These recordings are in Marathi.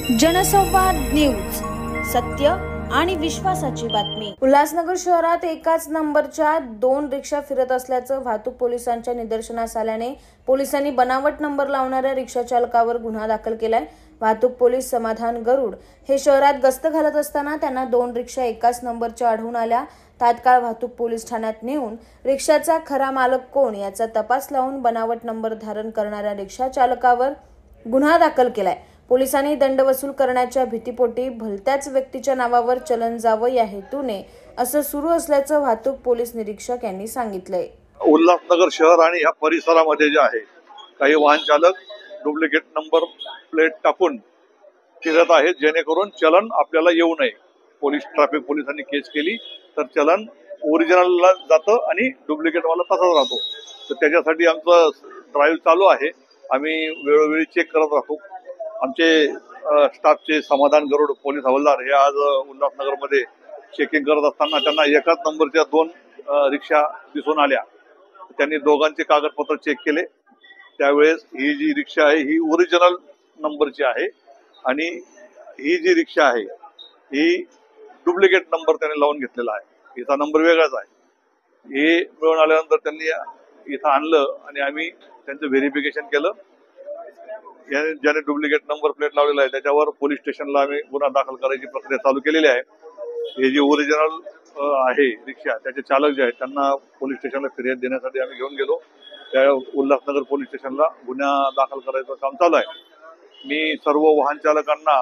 जनसंवाद न्यूज, सत्य आणि विश्वासाची बातमी। उल्हासनगर शहरात एकाच नंबरच्या 2 रिक्षा फिरत असल्याचं वाहतूक पोलिसांच्या निदर्शनास आल्याने पोलिसांनी बनावट नंबर लावणाऱ्या रिक्षा चालकावर गुन्हा दाखल केलाय। वाहतूक पोलीस समाधान गरुड हे शहरात गस्त घालत असताना त्यांना 2 रिक्षा एकाच नंबरच्या आढळून आल्या। तात्काळ वाहतूक पोलीस ठाण्यात नेऊन रिक्षाचा खरा मालक कोण याचा तपास लावून बनावट नंबर धारण करणाऱ्या रिक्षा चालकावर गुन्हा दाखल केलाय। पोलिसांनी दंड वसूल करण्याच्या भीतीपोटी भलत्याच व्यक्तीच्या नावावर चलन जावं या हेतूने असं सुरू असल्याचं वाहतूक पोलीस निरीक्षक यांनी सांगितलंय। उल्हासनगर शहर आणि या परिसरामध्ये जे आहे काही वाहन चालक डुप्लिकेट नंबर प्लेट टाकून फिरत आहेत, जेणेकरून चलन आपल्याला येऊ नये। ट्रॅफिक पोलिसांनी केस केली तर चलन ओरिजिनलला जातं आणि डुप्लिकेट वाला तसाच राहतो। तर त्याच्यासाठी आमचं ड्राईव्ह चालू आहे। आम्ही वेळोवेळी चेक करत राहतो। आमचे स्टाफचे समाधान गरुड पोलीस हवालदार हे आज उल्हासनगरमध्ये चेकिंग करत असताना त्यांना एकाच नंबरच्या 2 रिक्षा दिसून आल्या। त्यांनी दोघांचे कागदपत्र चेक केले। त्यावेळेस ही जी रिक्षा आहे ही ओरिजिनल नंबरची आहे आणि ही जी रिक्षा आहे ही डुप्लिकेट नंबर त्यांनी लावून घेतलेला आहे। हिचा नंबर वेगळाच आहे। हे मिळून आल्यानंतर त्यांनी इथं आणलं आणि आम्ही त्यांचं व्हेरिफिकेशन केलं। ज्याने डुप्लिकेट नंबर प्लेट लावलेला आहे त्याच्यावर पोलीस स्टेशनला आम्ही गुन्हा दाखल करायची प्रक्रिया चालू केलेली आहे। हे जी ओरिजिनल आहे रिक्षा त्याचे चालक जे आहेत त्यांना पोलीस स्टेशनला फिर्याद देण्यासाठी आम्ही घेऊन गेलो। त्या उल्हासनगर पोलीस स्टेशनला गुन्हा दाखल करायचं काम चालू आहे। मी सर्व वाहन चालकांना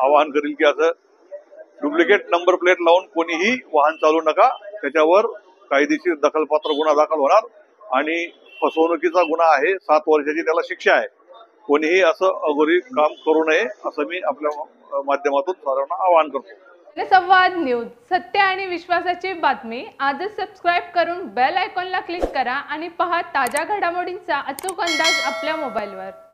आवाहन करेल की असं डुप्लिकेट नंबर प्लेट लावून कोणीही वाहन चालवू नका। त्याच्यावर कायदेशीर दखलपात्र गुन्हा दाखल होणार आणि फसवणुकीचा गुन्हा आहे, 7 वर्षाची त्याला शिक्षा आहे। कोणीही असं अघोरी काम करू नये असं मी आपल्या माध्यमातून सर्वांना आवाहन करतो। जनसंवाद न्यूज, सत्य आणि विश्वासाची बातमी। आजच सबस्क्राइब करून बेल आयकॉनला क्लिक करा आणि पहा ताज्या घडामोडींचा अचूक अंदाज आपल्या मोबाईलवर।